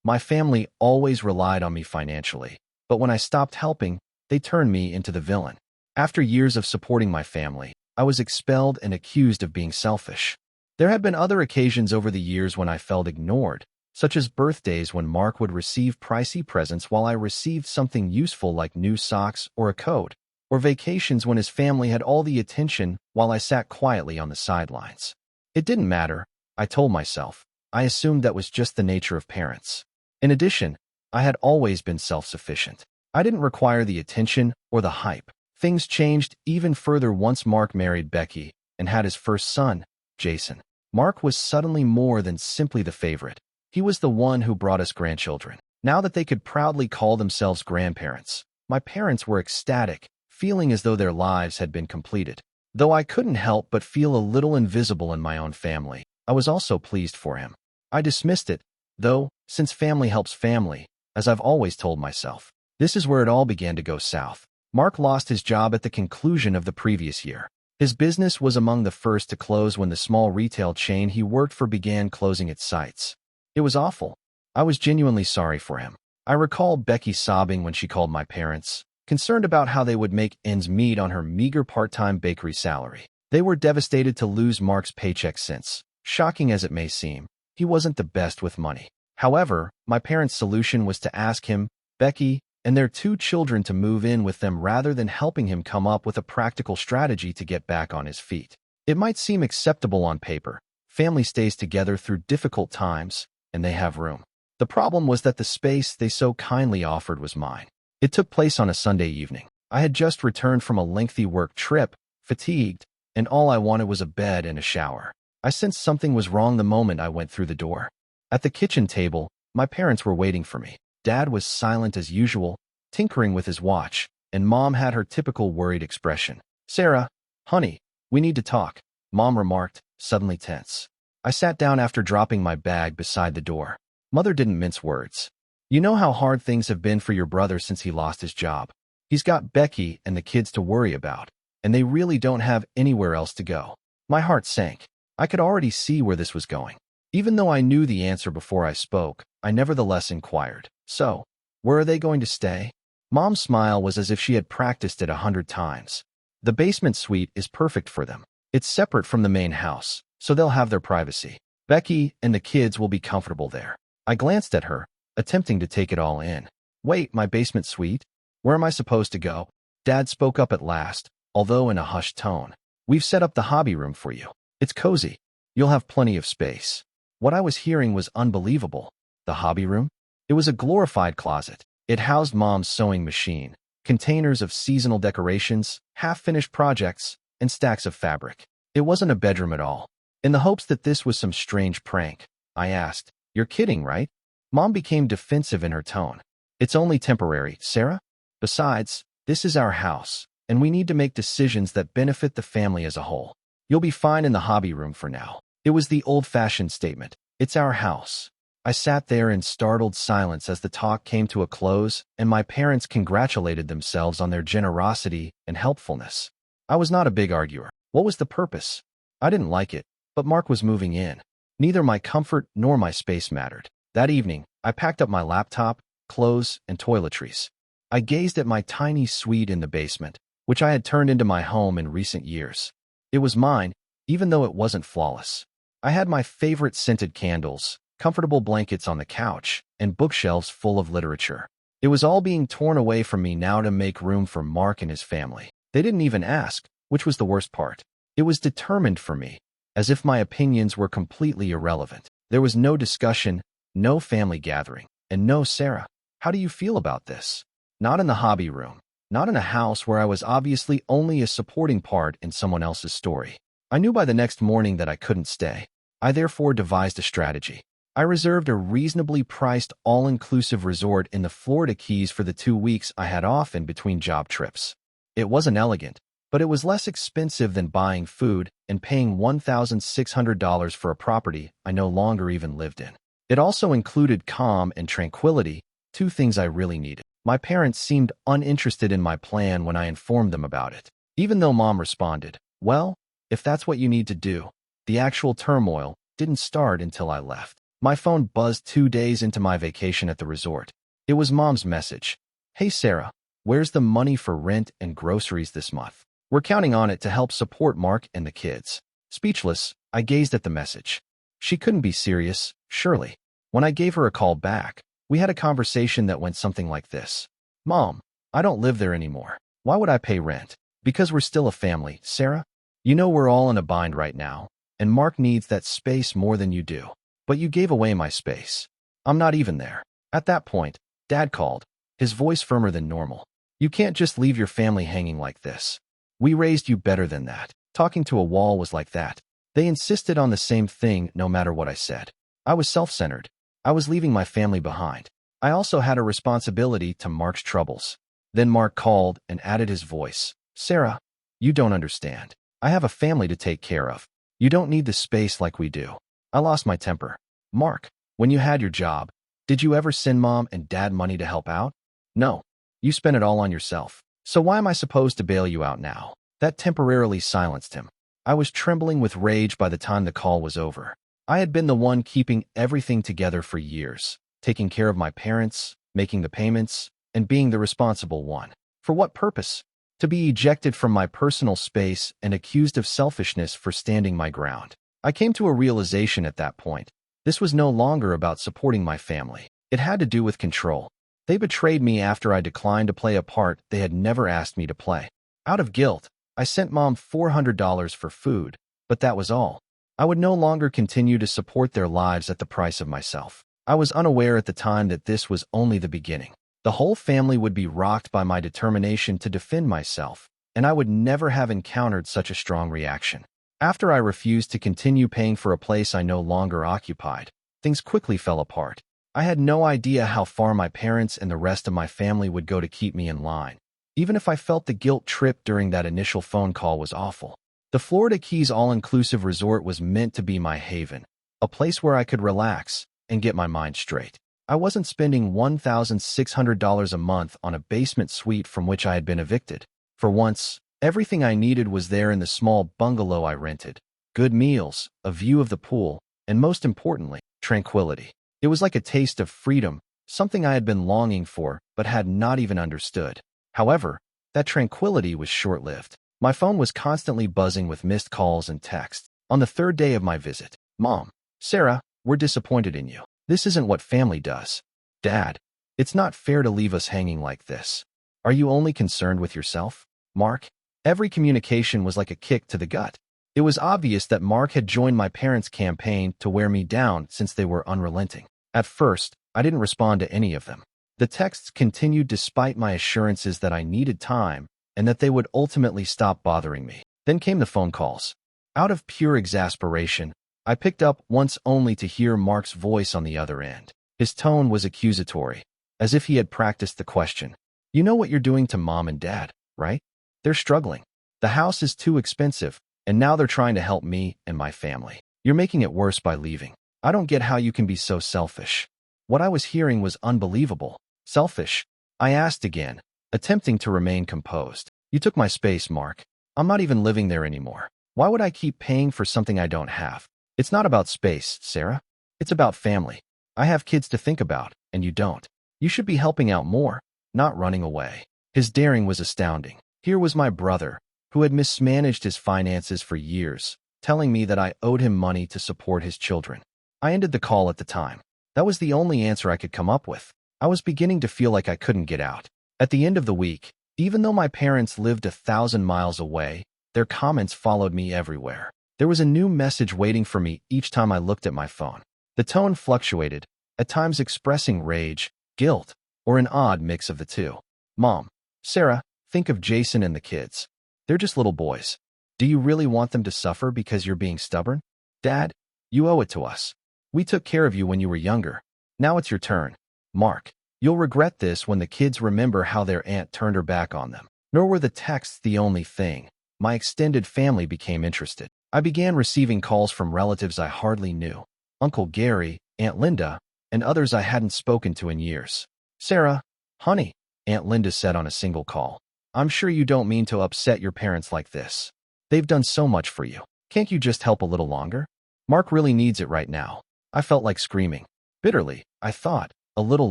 My family always relied on me financially, but when I stopped helping, they turned me into the villain. After years of supporting my family, I was expelled and accused of being selfish. There had been other occasions over the years when I felt ignored, such as birthdays when Mark would receive pricey presents while I received something useful like new socks or a coat, or vacations when his family had all the attention while I sat quietly on the sidelines. It didn't matter, I told myself. I assumed that was just the nature of parents. In addition, I had always been self-sufficient. I didn't require the attention or the hype. Things changed even further once Mark married Becky and had his first son, Jason. Mark was suddenly more than simply the favorite. He was the one who brought us grandchildren. Now that they could proudly call themselves grandparents, my parents were ecstatic, feeling as though their lives had been completed. Though I couldn't help but feel a little invisible in my own family, I was also pleased for him. I dismissed it, though, since family helps family, as I've always told myself. This is where it all began to go south. Mark lost his job at the conclusion of the previous year. His business was among the first to close when the small retail chain he worked for began closing its sites. It was awful. I was genuinely sorry for him. I recall Becky sobbing when she called my parents, concerned about how they would make ends meet on her meager part-time bakery salary. They were devastated to lose Mark's paycheck since, shocking as it may seem, he wasn't the best with money. However, my parents' solution was to ask him, Becky, and their 2 children to move in with them rather than helping him come up with a practical strategy to get back on his feet. It might seem acceptable on paper. Family stays together through difficult times, and they have room. The problem was that the space they so kindly offered was mine. It took place on a Sunday evening. I had just returned from a lengthy work trip, fatigued, and all I wanted was a bed and a shower. I sensed something was wrong the moment I went through the door. At the kitchen table, my parents were waiting for me. Dad was silent as usual, tinkering with his watch, and Mom had her typical worried expression. Sarah, honey, we need to talk, Mom remarked, suddenly tense. I sat down after dropping my bag beside the door. Mother didn't mince words. You know how hard things have been for your brother since he lost his job. He's got Becky and the kids to worry about, and they really don't have anywhere else to go. My heart sank. I could already see where this was going. Even though I knew the answer before I spoke, I nevertheless inquired. So, where are they going to stay? Mom's smile was as if she had practiced it 100 times. The basement suite is perfect for them. It's separate from the main house, so they'll have their privacy. Becky and the kids will be comfortable there. I glanced at her, attempting to take it all in. Wait, my basement suite? Where am I supposed to go? Dad spoke up at last, although in a hushed tone. We've set up the hobby room for you. It's cozy. You'll have plenty of space. What I was hearing was unbelievable. The hobby room? It was a glorified closet. It housed Mom's sewing machine, containers of seasonal decorations, half-finished projects, and stacks of fabric. It wasn't a bedroom at all. In the hopes that this was some strange prank, I asked, You're kidding, right? Mom became defensive in her tone. It's only temporary, Sarah. Besides, this is our house, and we need to make decisions that benefit the family as a whole. You'll be fine in the hobby room for now. It was the old-fashioned statement. It's our house. I sat there in startled silence as the talk came to a close, and my parents congratulated themselves on their generosity and helpfulness. I was not a big arguer. What was the purpose? I didn't like it, but Mark was moving in. Neither my comfort nor my space mattered. That evening, I packed up my laptop, clothes, and toiletries. I gazed at my tiny suite in the basement, which I had turned into my home in recent years. It was mine, even though it wasn't flawless. I had my favorite scented candles, comfortable blankets on the couch, and bookshelves full of literature. It was all being torn away from me now to make room for Mark and his family. They didn't even ask, which was the worst part. It was determined for me, as if my opinions were completely irrelevant. There was no discussion, no family gathering, and no Sarah. How do you feel about this? Not in the hobby room. Not in a house where I was obviously only a supporting part in someone else's story. I knew by the next morning that I couldn't stay. I therefore devised a strategy. I reserved a reasonably priced all-inclusive resort in the Florida Keys for the 2 weeks I had off in between job trips. It wasn't elegant, but it was less expensive than buying food and paying $1,600 for a property I no longer even lived in. It also included calm and tranquility, 2 things I really needed. My parents seemed uninterested in my plan when I informed them about it. Even though Mom responded, well, if that's what you need to do, the actual turmoil didn't start until I left. My phone buzzed 2 days into my vacation at the resort. It was Mom's message. "Hey Sarah, where's the money for rent and groceries this month? We're counting on it to help support Mark and the kids." Speechless, I gazed at the message. She couldn't be serious, surely. When I gave her a call back, we had a conversation that went something like this. "Mom, I don't live there anymore. Why would I pay rent? Because we're still a family, Sarah. You know we're all in a bind right now, and Mark needs that space more than you do. But you gave away my space. I'm not even there." At that point, Dad called, his voice firmer than normal. "You can't just leave your family hanging like this. We raised you better than that." Talking to a wall was like that. They insisted on the same thing no matter what I said. I was self-centered. I was leaving my family behind. I also had a responsibility to Mark's troubles. Then Mark called and added his voice. "Sarah, you don't understand. I have a family to take care of. You don't need the space like we do." I lost my temper. "Mark, when you had your job, did you ever send Mom and Dad money to help out? No. You spent it all on yourself. So why am I supposed to bail you out now?" That temporarily silenced him. I was trembling with rage by the time the call was over. I had been the one keeping everything together for years, taking care of my parents, making the payments, and being the responsible one. For what purpose? To be ejected from my personal space and accused of selfishness for standing my ground. I came to a realization at that point. This was no longer about supporting my family. It had to do with control. They betrayed me after I declined to play a part they had never asked me to play. Out of guilt, I sent Mom $400 for food, but that was all. I would no longer continue to support their lives at the price of myself. I was unaware at the time that this was only the beginning. The whole family would be rocked by my determination to defend myself, and I would never have encountered such a strong reaction. After I refused to continue paying for a place I no longer occupied, things quickly fell apart. I had no idea how far my parents and the rest of my family would go to keep me in line. Even if I felt the guilt trip during that initial phone call was awful. The Florida Keys all-inclusive resort was meant to be my haven, a place where I could relax and get my mind straight. I wasn't spending $1,600 a month on a basement suite from which I had been evicted. For once, everything I needed was there in the small bungalow I rented. Good meals, a view of the pool, and most importantly, tranquility. It was like a taste of freedom, something I had been longing for but had not even understood. However, that tranquility was short-lived. My phone was constantly buzzing with missed calls and texts. On the third day of my visit, "Mom, Sarah, we're disappointed in you. This isn't what family does." "Dad, it's not fair to leave us hanging like this. Are you only concerned with yourself?" "Mark." Every communication was like a kick to the gut. It was obvious that Mark had joined my parents' campaign to wear me down since they were unrelenting. At first, I didn't respond to any of them. The texts continued despite my assurances that I needed time and that they would ultimately stop bothering me. Then came the phone calls. Out of pure exasperation, I picked up once only to hear Mark's voice on the other end. His tone was accusatory, as if he had practiced the question. "You know what you're doing to Mom and Dad, right? They're struggling. The house is too expensive, and now they're trying to help me and my family. You're making it worse by leaving. I don't get how you can be so selfish." What I was hearing was unbelievable. "Selfish?" I asked again, attempting to remain composed. "You took my space, Mark. I'm not even living there anymore. Why would I keep paying for something I don't have? It's not about space, Sarah. It's about family. I have kids to think about, and you don't. You should be helping out more, not running away." His daring was astounding. Here was my brother, who had mismanaged his finances for years, telling me that I owed him money to support his children. I ended the call at the time. That was the only answer I could come up with. I was beginning to feel like I couldn't get out. At the end of the week, even though my parents lived 1,000 miles away, their comments followed me everywhere. There was a new message waiting for me each time I looked at my phone. The tone fluctuated, at times expressing rage, guilt, or an odd mix of the two. "Mom, Sarah, think of Jason and the kids. They're just little boys. Do you really want them to suffer because you're being stubborn? Dad, you owe it to us. We took care of you when you were younger. Now it's your turn. Mark, you'll regret this when the kids remember how their aunt turned her back on them." Nor were the texts the only thing. My extended family became interested. I began receiving calls from relatives I hardly knew. Uncle Gary, Aunt Linda, and others I hadn't spoken to in years. "Sarah, honey," Aunt Linda said on a single call, "I'm sure you don't mean to upset your parents like this. They've done so much for you. Can't you just help a little longer? Mark really needs it right now. I felt like screaming. Bitterly, I thought, a little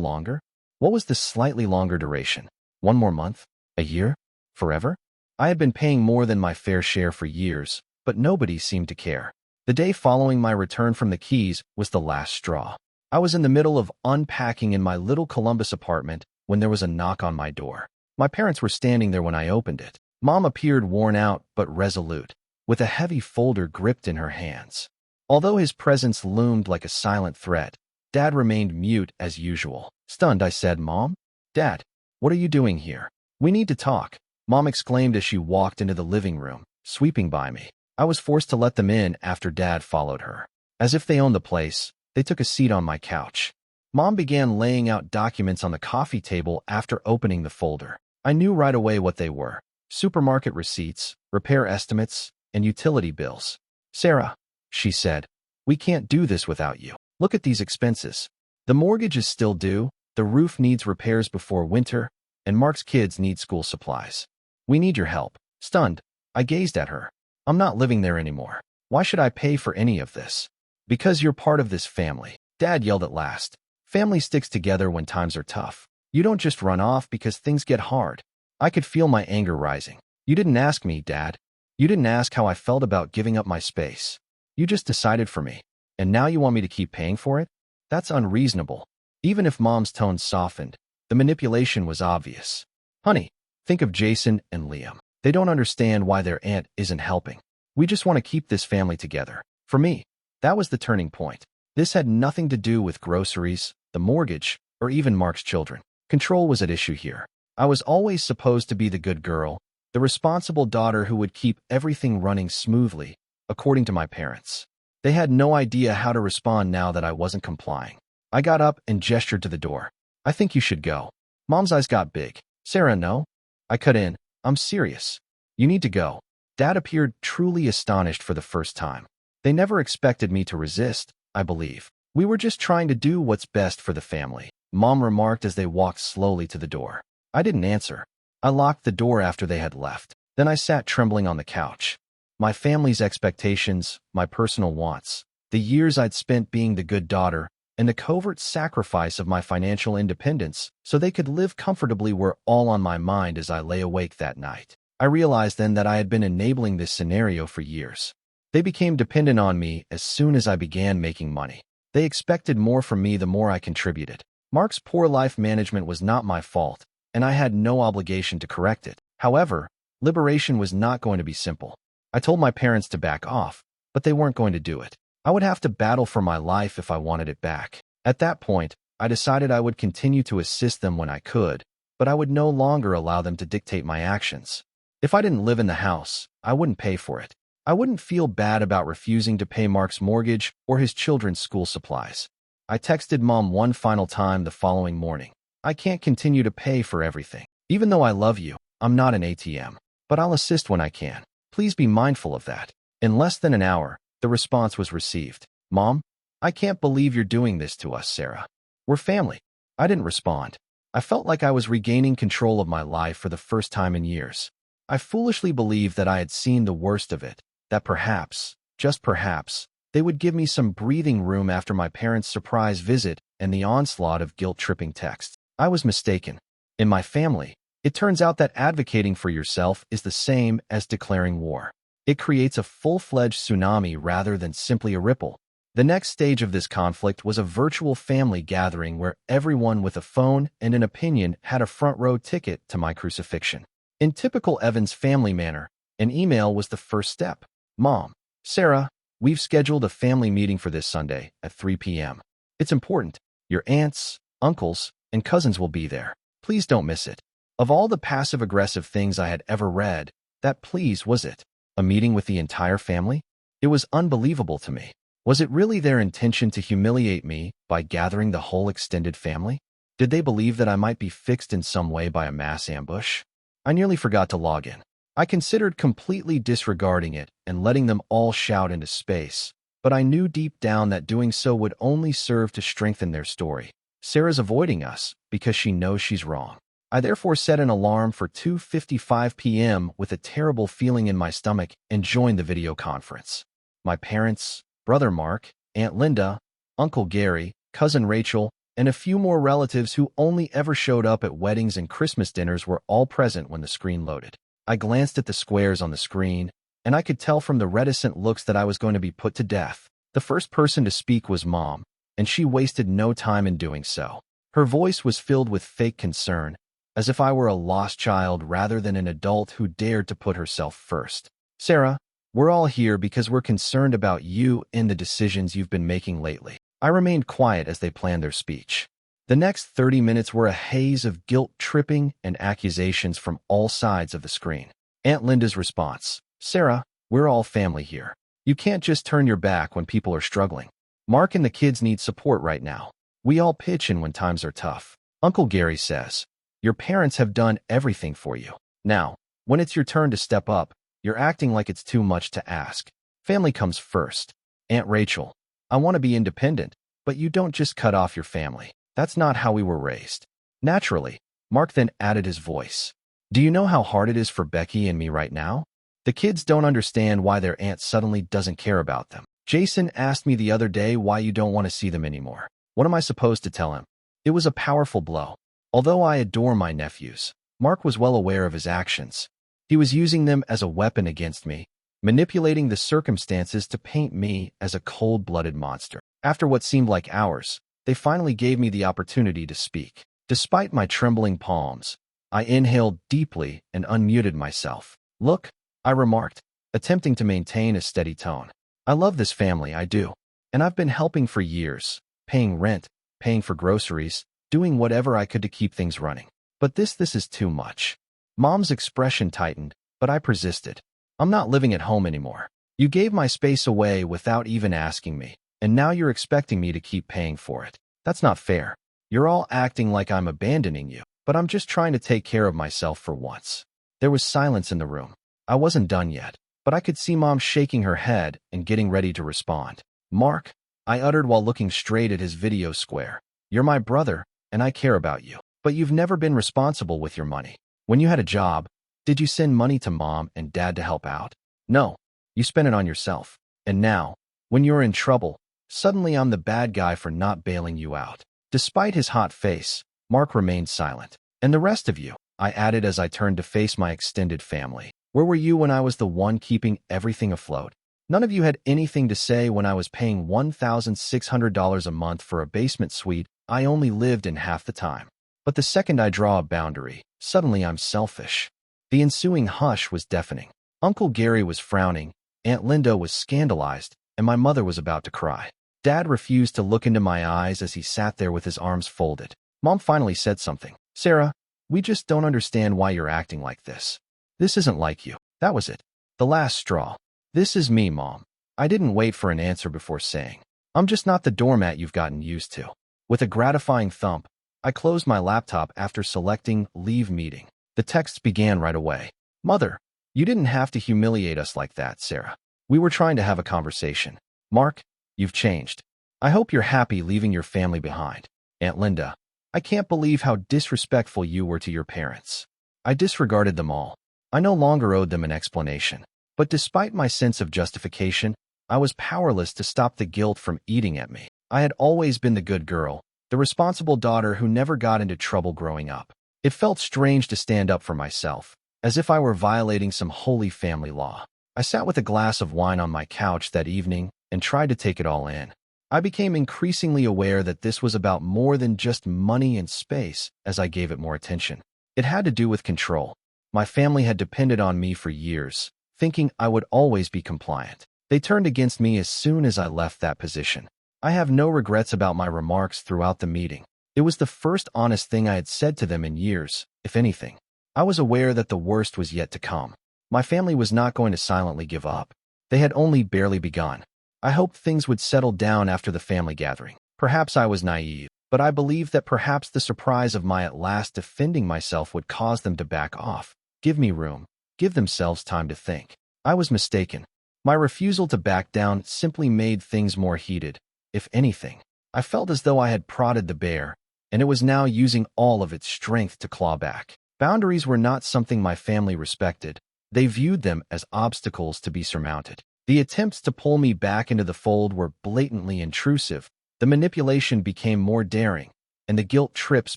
longer? What was the slightly longer duration? 1 more month? A year? Forever? I had been paying more than my fair share for years, but nobody seemed to care. The day following my return from the Keys was the last straw. I was in the middle of unpacking in my little Columbus apartment when there was a knock on my door. My parents were standing there when I opened it. Mom appeared worn out but resolute, with a heavy folder gripped in her hands. Although his presence loomed like a silent threat, Dad remained mute as usual. Stunned, I said, "Mom? Dad, what are you doing here? We need to talk," Mom exclaimed as she walked into the living room, sweeping by me. I was forced to let them in after Dad followed her. As if they owned the place, they took a seat on my couch. Mom began laying out documents on the coffee table after opening the folder. I knew right away what they were: supermarket receipts, repair estimates, and utility bills. "Sarah," she said, "we can't do this without you. Look at these expenses. The mortgage is still due, the roof needs repairs before winter, and Mark's kids need school supplies. We need your help." Stunned, I gazed at her. "I'm not living there anymore. Why should I pay for any of this?" "Because you're part of this family," Dad yelled at last. "Family sticks together when times are tough. You don't just run off because things get hard." I could feel my anger rising. "You didn't ask me, Dad. You didn't ask how I felt about giving up my space. You just decided for me. And now you want me to keep paying for it? That's unreasonable." Even if Mom's tone softened, the manipulation was obvious. "Honey, think of Jason and Liam. They don't understand why their aunt isn't helping. We just want to keep this family together." For me, that was the turning point. This had nothing to do with groceries, the mortgage, or even Mark's children. Control was at issue here. I was always supposed to be the good girl, the responsible daughter who would keep everything running smoothly, according to my parents. They had no idea how to respond now that I wasn't complying. I got up and gestured to the door. "I think you should go." Mom's eyes got big. "Sarah, no." I cut in. "I'm serious. You need to go." Dad appeared truly astonished for the first time. They never expected me to resist, I believe. "We were just trying to do what's best for the family," Mom remarked as they walked slowly to the door. I didn't answer. I locked the door after they had left. Then I sat trembling on the couch. My family's expectations, my personal wants, the years I'd spent being the good daughter, and the covert sacrifice of my financial independence so they could live comfortably were all on my mind as I lay awake that night. I realized then that I had been enabling this scenario for years. They became dependent on me as soon as I began making money. They expected more from me the more I contributed. Mark's poor life management was not my fault, and I had no obligation to correct it. However, liberation was not going to be simple. I told my parents to back off, but they weren't going to do it. I would have to battle for my life if I wanted it back. At that point, I decided I would continue to assist them when I could, but I would no longer allow them to dictate my actions. If I didn't live in the house, I wouldn't pay for it. I wouldn't feel bad about refusing to pay Mark's mortgage or his children's school supplies. I texted Mom one final time the following morning. "I can't continue to pay for everything. Even though I love you, I'm not an ATM, but I'll assist when I can. Please be mindful of that." In less than an hour, the response was received. "Mom, I can't believe you're doing this to us, Sarah. We're family." I didn't respond. I felt like I was regaining control of my life for the first time in years. I foolishly believed that I had seen the worst of it, that perhaps, just perhaps, they would give me some breathing room after my parents' surprise visit and the onslaught of guilt-tripping texts. I was mistaken. In my family, it turns out that advocating for yourself is the same as declaring war. It creates a full-fledged tsunami rather than simply a ripple. The next stage of this conflict was a virtual family gathering where everyone with a phone and an opinion had a front-row ticket to my crucifixion. In typical Evans family manner, an email was the first step. "Mom, Sarah, we've scheduled a family meeting for this Sunday at 3 p.m. It's important. Your aunts, uncles, and cousins will be there. Please don't miss it." Of all the passive-aggressive things I had ever read, that please was it. A meeting with the entire family? It was unbelievable to me. Was it really their intention to humiliate me by gathering the whole extended family? Did they believe that I might be fixed in some way by a mass ambush? I nearly forgot to log in. I considered completely disregarding it and letting them all shout into space, but I knew deep down that doing so would only serve to strengthen their story. Sarah's avoiding us because she knows she's wrong. I therefore set an alarm for 2:55 p.m. with a terrible feeling in my stomach and joined the video conference. My parents, brother Mark, Aunt Linda, Uncle Gary, Cousin Rachel, and a few more relatives who only ever showed up at weddings and Christmas dinners were all present when the screen loaded. I glanced at the squares on the screen, and I could tell from the reticent looks that I was going to be put to death. The first person to speak was Mom, and she wasted no time in doing so. Her voice was filled with fake concern, as if I were a lost child rather than an adult who dared to put herself first. Sarah, we're all here because we're concerned about you and the decisions you've been making lately. I remained quiet as they planned their speech. The next 30 minutes were a haze of guilt-tripping and accusations from all sides of the screen. Aunt Linda's response: Sarah, we're all family here. You can't just turn your back when people are struggling. Mark and the kids need support right now. We all pitch in when times are tough. Uncle Gary says, your parents have done everything for you. Now, when it's your turn to step up, you're acting like it's too much to ask. Family comes first. Aunt Rachel, I want to be independent, but you don't just cut off your family. That's not how we were raised. Naturally, Mark then added his voice. Do you know how hard it is for Becky and me right now? The kids don't understand why their aunt suddenly doesn't care about them. Jason asked me the other day why you don't want to see them anymore. What am I supposed to tell him? It was a powerful blow. Although I adore my nephews, Mark was well aware of his actions. He was using them as a weapon against me, manipulating the circumstances to paint me as a cold-blooded monster. After what seemed like hours, they finally gave me the opportunity to speak. Despite my trembling palms, I inhaled deeply and unmuted myself. Look, I remarked, attempting to maintain a steady tone. I love this family, I do. And I've been helping for years, paying rent, paying for groceries, doing whatever I could to keep things running. But this is too much. Mom's expression tightened, but I persisted. I'm not living at home anymore. You gave my space away without even asking me, and now you're expecting me to keep paying for it. That's not fair. You're all acting like I'm abandoning you, but I'm just trying to take care of myself for once. There was silence in the room. I wasn't done yet, but I could see Mom shaking her head and getting ready to respond. Mark, I uttered while looking straight at his video square. You're my brother, and I care about you, but you've never been responsible with your money. When you had a job, did you send money to Mom and Dad to help out? No, you spent it on yourself. And now, when you're in trouble, suddenly I'm the bad guy for not bailing you out. Despite his hot face, Mark remained silent. And the rest of you, I added as I turned to face my extended family. Where were you when I was the one keeping everything afloat? None of you had anything to say when I was paying $1,600 a month for a basement suite I only lived in half the time. But the second I draw a boundary, suddenly I'm selfish. The ensuing hush was deafening. Uncle Gary was frowning, Aunt Linda was scandalized, and my mother was about to cry. Dad refused to look into my eyes as he sat there with his arms folded. Mom finally said something. Sarah, we just don't understand why you're acting like this. This isn't like you. That was it. The last straw. This is me, Mom. I didn't wait for an answer before saying. I'm just not the doormat you've gotten used to. With a gratifying thump, I closed my laptop after selecting Leave Meeting. The texts began right away. Mother, you didn't have to humiliate us like that, Sarah. We were trying to have a conversation. Mark, you've changed. I hope you're happy leaving your family behind. Aunt Linda, I can't believe how disrespectful you were to your parents. I disregarded them all. I no longer owed them an explanation. But despite my sense of justification, I was powerless to stop the guilt from eating at me. I had always been the good girl, the responsible daughter who never got into trouble growing up. It felt strange to stand up for myself, as if I were violating some holy family law. I sat with a glass of wine on my couch that evening and tried to take it all in. I became increasingly aware that this was about more than just money and space as I gave it more attention. It had to do with control. My family had depended on me for years, thinking I would always be compliant. They turned against me as soon as I left that position. I have no regrets about my remarks throughout the meeting. It was the first honest thing I had said to them in years, if anything. I was aware that the worst was yet to come. My family was not going to silently give up. They had only barely begun. I hoped things would settle down after the family gathering. Perhaps I was naive, but I believed that perhaps the surprise of my at last defending myself would cause them to back off, give me room, give themselves time to think. I was mistaken. My refusal to back down simply made things more heated. If anything, I felt as though I had prodded the bear, and it was now using all of its strength to claw back. Boundaries were not something my family respected. They viewed them as obstacles to be surmounted. The attempts to pull me back into the fold were blatantly intrusive, The manipulation became more daring, and the guilt trips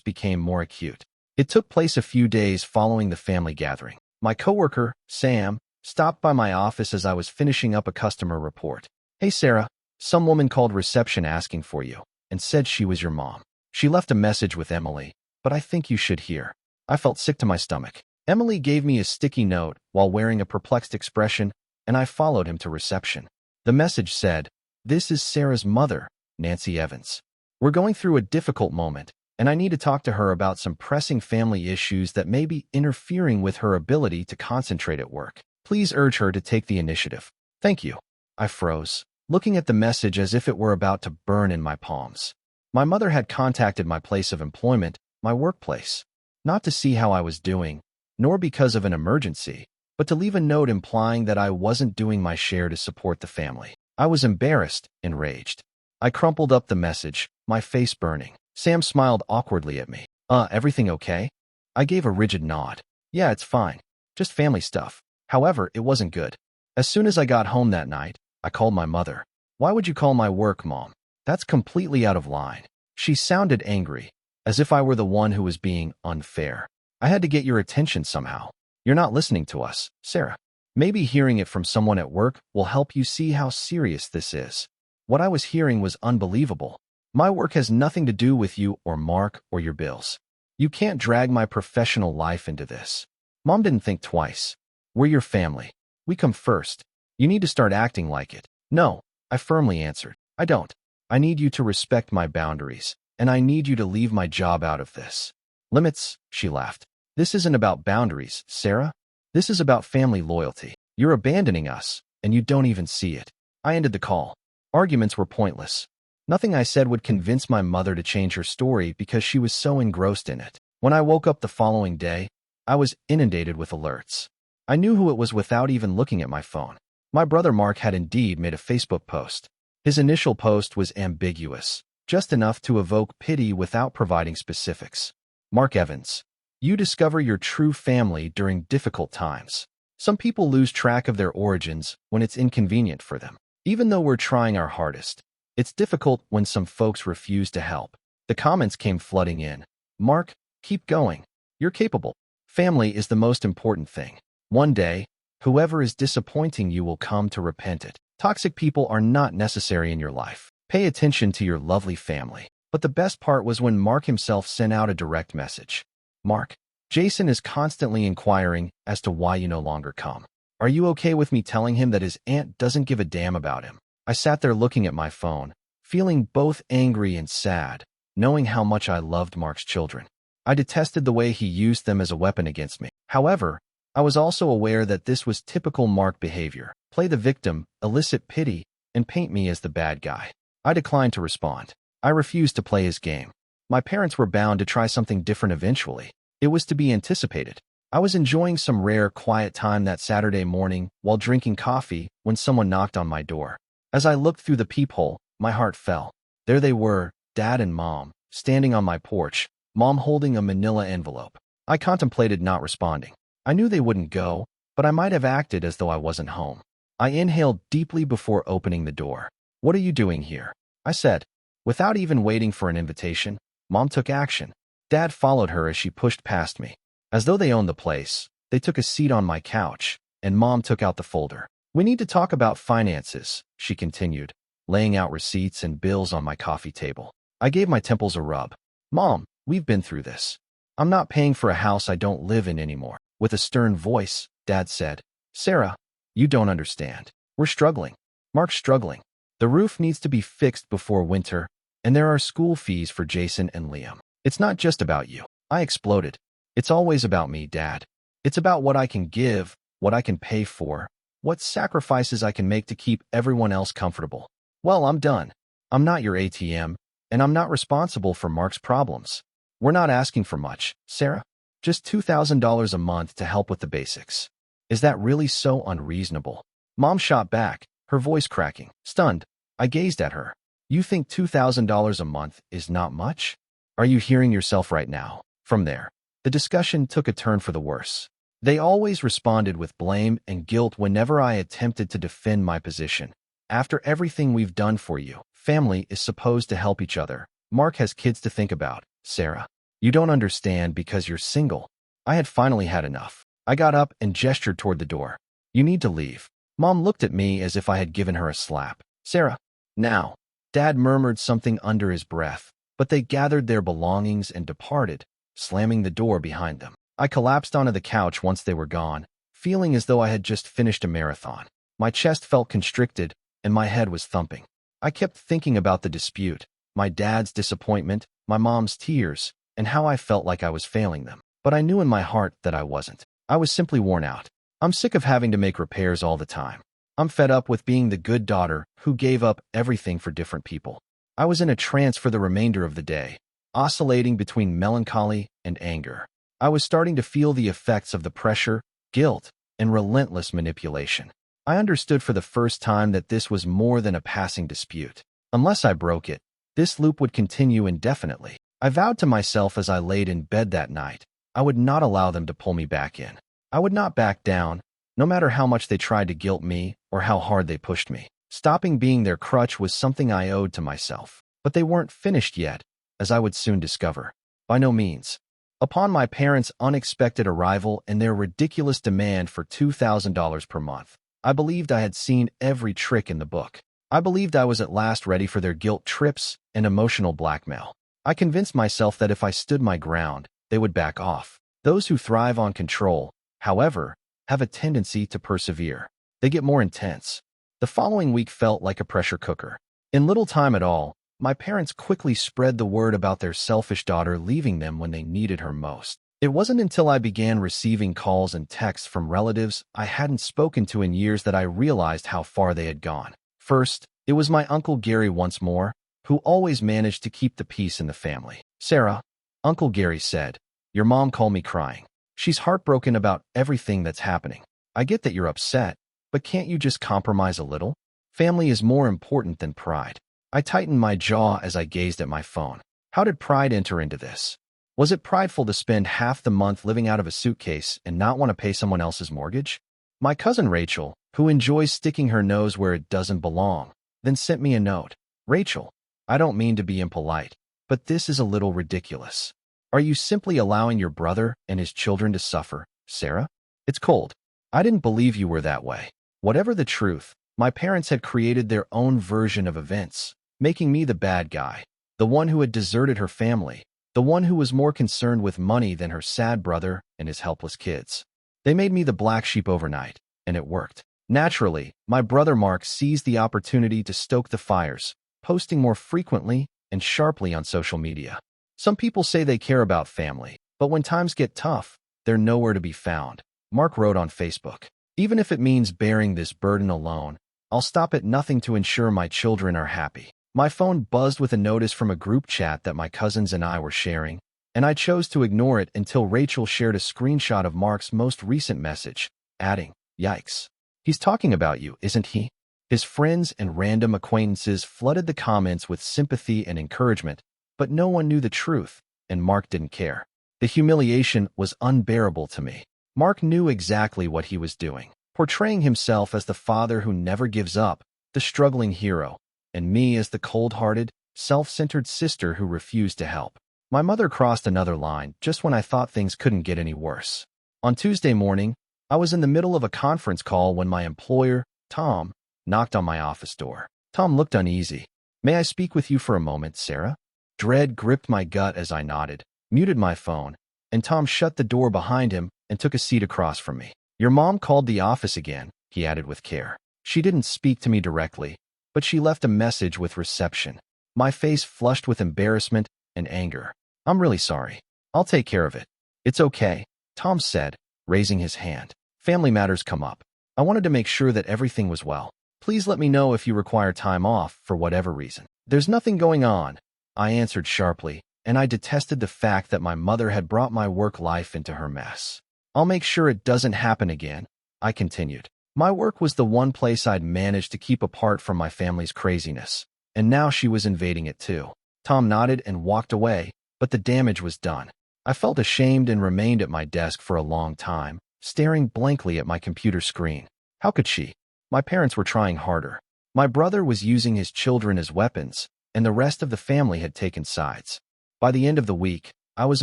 became more acute. It took place a few days following the family gathering. My coworker, Sam, stopped by my office as I was finishing up a customer report. "Hey Sarah, some woman called reception asking for you and said she was your mom. She left a message with Emily, but I think you should hear." I felt sick to my stomach. Emily gave me a sticky note while wearing a perplexed expression, and I followed him to reception. The message said, "This is Sarah's mother, Nancy Evans. We're going through a difficult moment, and I need to talk to her about some pressing family issues that may be interfering with her ability to concentrate at work. Please urge her to take the initiative. Thank you." I froze, looking at the message as if it were about to burn in my palms. My mother had contacted my place of employment, my workplace, not to see how I was doing, nor because of an emergency, but to leave a note implying that I wasn't doing my share to support the family. I was embarrassed, enraged. I crumpled up the message, my face burning. Sam smiled awkwardly at me. Everything okay?" I gave a rigid nod. "Yeah, it's fine. Just family stuff." However, it wasn't good. As soon as I got home that night, I called my mother. "Why would you call my work, Mom? That's completely out of line." She sounded angry, as if I were the one who was being unfair. "I had to get your attention somehow. You're not listening to us, Sarah. Maybe hearing it from someone at work will help you see how serious this is." What I was hearing was unbelievable. "My work has nothing to do with you or Mark or your bills. You can't drag my professional life into this." Mom didn't think twice. "We're your family. We come first. You need to start acting like it." "No," I firmly answered. "I don't. I need you to respect my boundaries, and I need you to leave my job out of this." "Limits," she laughed. "This isn't about boundaries, Sarah. This is about family loyalty. You're abandoning us, and you don't even see it." I ended the call. Arguments were pointless. Nothing I said would convince my mother to change her story because she was so engrossed in it. When I woke up the following day, I was inundated with alerts. I knew who it was without even looking at my phone. My brother Mark had indeed made a Facebook post. His initial post was ambiguous, just enough to evoke pity without providing specifics. "Mark Evans, you discover your true family during difficult times. Some people lose track of their origins when it's inconvenient for them. Even though we're trying our hardest, it's difficult when some folks refuse to help." The comments came flooding in. "Mark, keep going. You're capable. Family is the most important thing. One day, whoever is disappointing you will come to repent it. Toxic people are not necessary in your life. Pay attention to your lovely family." But the best part was when Mark himself sent out a direct message. "Mark, Jason is constantly inquiring as to why you no longer come. Are you okay with me telling him that his aunt doesn't give a damn about him?" I sat there looking at my phone, feeling both angry and sad, knowing how much I loved Mark's children. I detested the way he used them as a weapon against me. However, I was also aware that this was typical Mark behavior: play the victim, elicit pity, and paint me as the bad guy. I declined to respond. I refused to play his game. My parents were bound to try something different eventually. It was to be anticipated. I was enjoying some rare, quiet time that Saturday morning while drinking coffee when someone knocked on my door. As I looked through the peephole, my heart fell. There they were, Dad and Mom, standing on my porch, Mom holding a manila envelope. I contemplated not responding. I knew they wouldn't go, but I might have acted as though I wasn't home. I inhaled deeply before opening the door. "What are you doing here?" I said. Without even waiting for an invitation, Mom took action. Dad followed her as she pushed past me. As though they owned the place, they took a seat on my couch, and Mom took out the folder. "We need to talk about finances," she continued, laying out receipts and bills on my coffee table. I gave my temples a rub. "Mom, we've been through this. I'm not paying for a house I don't live in anymore." With a stern voice, Dad said, "Sarah, you don't understand. We're struggling. Mark's struggling. The roof needs to be fixed before winter, and there are school fees for Jason and Liam. It's not just about you." I exploded. "It's always about me, Dad. It's about what I can give, what I can pay for, what sacrifices I can make to keep everyone else comfortable. Well, I'm done. I'm not your ATM, and I'm not responsible for Mark's problems. We're not asking for much, Sarah. Just $2,000 a month to help with the basics. Is that really so unreasonable?" Mom shot back, her voice cracking. Stunned, I gazed at her. "You think $2,000 a month is not much? Are you hearing yourself right now?" From there, the discussion took a turn for the worse. They always responded with blame and guilt whenever I attempted to defend my position. "After everything we've done for you, Family is supposed to help each other. Mark has kids to think about. Sarah, you don't understand because you're single. I had finally had enough. I got up and gestured toward the door. You need to leave. Mom looked at me as if I had given her a slap. Sarah, now. Dad murmured something under his breath, but they gathered their belongings and departed, slamming the door behind them. I collapsed onto the couch once they were gone, feeling as though I had just finished a marathon. My chest felt constricted, and my head was thumping. I kept thinking about the dispute, my dad's disappointment, my mom's tears, and how I felt like I was failing them. But I knew in my heart that I wasn't. I was simply worn out. I'm sick of having to make repairs all the time. I'm fed up with being the good daughter who gave up everything for different people. I was in a trance for the remainder of the day, oscillating between melancholy and anger. I was starting to feel the effects of the pressure, guilt, and relentless manipulation. I understood for the first time that this was more than a passing dispute. Unless I broke it, this loop would continue indefinitely. I vowed to myself as I laid in bed that night, I would not allow them to pull me back in. I would not back down, no matter how much they tried to guilt me or how hard they pushed me. Stopping being their crutch was something I owed to myself. But they weren't finished yet, as I would soon discover. By no means. Upon my parents' unexpected arrival and their ridiculous demand for $2,000 per month, I believed I had seen every trick in the book. I believed I was at last ready for their guilt trips and emotional blackmail. I convinced myself that if I stood my ground, they would back off. Those who thrive on control, however, have a tendency to persevere. They get more intense. The following week felt like a pressure cooker. In little time at all, my parents quickly spread the word about their selfish daughter leaving them when they needed her most. It wasn't until I began receiving calls and texts from relatives I hadn't spoken to in years that I realized how far they had gone. First, it was my Uncle Gary once more, who always managed to keep the peace in the family. Sarah, Uncle Gary said, your mom called me crying. She's heartbroken about everything that's happening. I get that you're upset, but can't you just compromise a little? Family is more important than pride. I tightened my jaw as I gazed at my phone. How did pride enter into this? Was it prideful to spend half the month living out of a suitcase and not want to pay someone else's mortgage? My cousin Rachel, who enjoys sticking her nose where it doesn't belong, then sent me a note. Rachel, I don't mean to be impolite, but this is a little ridiculous. Are you simply allowing your brother and his children to suffer, Sarah? It's cold. I didn't believe you were that way. Whatever the truth, my parents had created their own version of events, making me the bad guy, the one who had deserted her family, the one who was more concerned with money than her sad brother and his helpless kids. They made me the black sheep overnight, and it worked. Naturally, my brother Mark seized the opportunity to stoke the fires, posting more frequently and sharply on social media. Some people say they care about family, but when times get tough, they're nowhere to be found, Mark wrote on Facebook. Even if it means bearing this burden alone, I'll stop at nothing to ensure my children are happy. My phone buzzed with a notice from a group chat that my cousins and I were sharing, and I chose to ignore it until Rachel shared a screenshot of Mark's most recent message, adding, "Yikes. He's talking about you, isn't he?" His friends and random acquaintances flooded the comments with sympathy and encouragement, but no one knew the truth, and Mark didn't care. The humiliation was unbearable to me. Mark knew exactly what he was doing, portraying himself as the father who never gives up, the struggling hero, and me as the cold-hearted, self-centered sister who refused to help. My mother crossed another line just when I thought things couldn't get any worse. On Tuesday morning, I was in the middle of a conference call when my employer, Tom, knocked on my office door. Tom looked uneasy. "May I speak with you for a moment, Sarah?" Dread gripped my gut as I nodded, muted my phone, and Tom shut the door behind him and took a seat across from me. "Your mom called the office again," he added with care. "She didn't speak to me directly, but she left a message with reception." My face flushed with embarrassment and anger. "I'm really sorry. I'll take care of it." "It's okay," Tom said, raising his hand. "Family matters come up. I wanted to make sure that everything was well. Please let me know if you require time off for whatever reason." "There's nothing going on," I answered sharply, and I detested the fact that my mother had brought my work life into her mess. "I'll make sure it doesn't happen again," I continued. My work was the one place I'd managed to keep apart from my family's craziness, and now she was invading it too. Tom nodded and walked away, but the damage was done. I felt ashamed and remained at my desk for a long time, staring blankly at my computer screen. How could she? My parents were trying harder. My brother was using his children as weapons, and the rest of the family had taken sides. By the end of the week, I was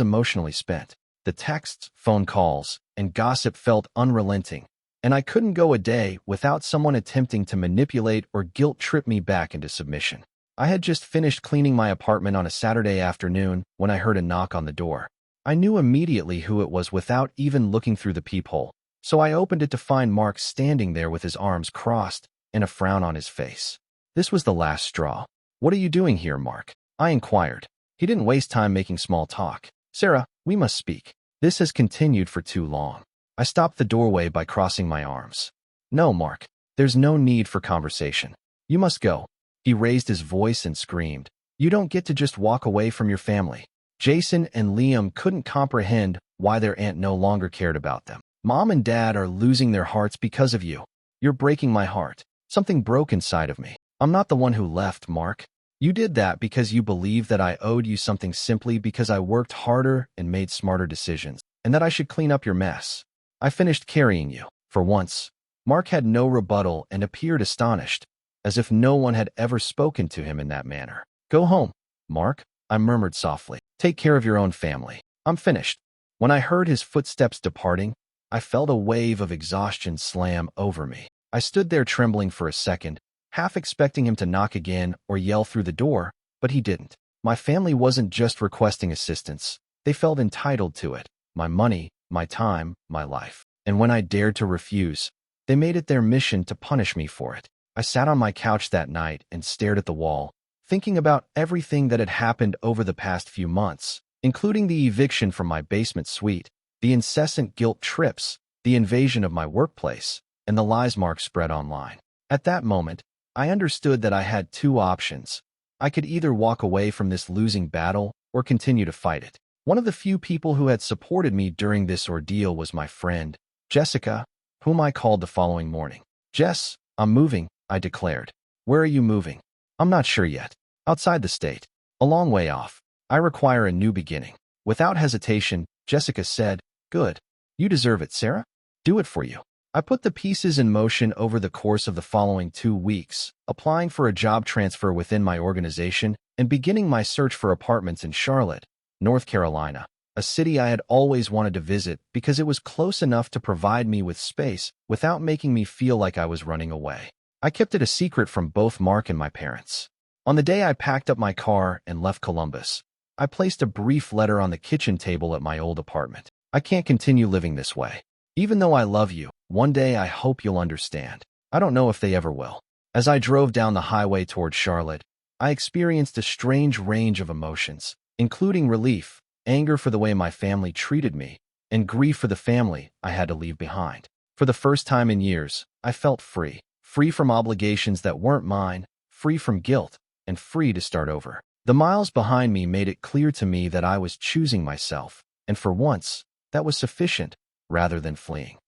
emotionally spent. The texts, phone calls, and gossip felt unrelenting, and I couldn't go a day without someone attempting to manipulate or guilt-trip me back into submission. I had just finished cleaning my apartment on a Saturday afternoon when I heard a knock on the door. I knew immediately who it was without even looking through the peephole, so I opened it to find Mark standing there with his arms crossed and a frown on his face. This was the last straw. "What are you doing here, Mark?" I inquired. He didn't waste time making small talk. "Sarah, we must speak. This has continued for too long." I stopped the doorway by crossing my arms. "No, Mark. There's no need for conversation. You must go." He raised his voice and screamed, "You don't get to just walk away from your family." Jason and Liam couldn't comprehend why their aunt no longer cared about them. "Mom and Dad are losing their hearts because of you. You're breaking my heart. Something broke inside of me. I'm not the one who left, Mark. You did that because you believed that I owed you something simply because I worked harder and made smarter decisions, and that I should clean up your mess. I finished carrying you." For once, Mark had no rebuttal and appeared astonished, as if no one had ever spoken to him in that manner. "Go home, Mark," I murmured softly. "Take care of your own family. I'm finished." When I heard his footsteps departing, I felt a wave of exhaustion slam over me. I stood there trembling for a second, half expecting him to knock again or yell through the door, but he didn't. My family wasn't just requesting assistance. They felt entitled to it. My money, my time, my life. And when I dared to refuse, they made it their mission to punish me for it. I sat on my couch that night and stared at the wall, thinking about everything that had happened over the past few months, including the eviction from my basement suite, the incessant guilt trips, the invasion of my workplace, and the lies Mark spread online. At that moment, I understood that I had two options. I could either walk away from this losing battle or continue to fight it. One of the few people who had supported me during this ordeal was my friend, Jessica, whom I called the following morning. "Jess, I'm moving," I declared. "Where are you moving?" "I'm not sure yet. Outside the state. A long way off. I require a new beginning." Without hesitation, Jessica said, "Good. You deserve it, Sarah. Do it for you." I put the pieces in motion over the course of the following 2 weeks, applying for a job transfer within my organization and beginning my search for apartments in Charlotte, North Carolina, a city I had always wanted to visit because it was close enough to provide me with space without making me feel like I was running away. I kept it a secret from both Mark and my parents. On the day I packed up my car and left Columbus, I placed a brief letter on the kitchen table at my old apartment. "I can't continue living this way. Even though I love you, one day I hope you'll understand. I don't know if they ever will." As I drove down the highway toward Charlotte, I experienced a strange range of emotions, including relief, anger for the way my family treated me, and grief for the family I had to leave behind. For the first time in years, I felt free. Free from obligations that weren't mine, free from guilt, and free to start over. The miles behind me made it clear to me that I was choosing myself, and for once, that was sufficient, rather than fleeing.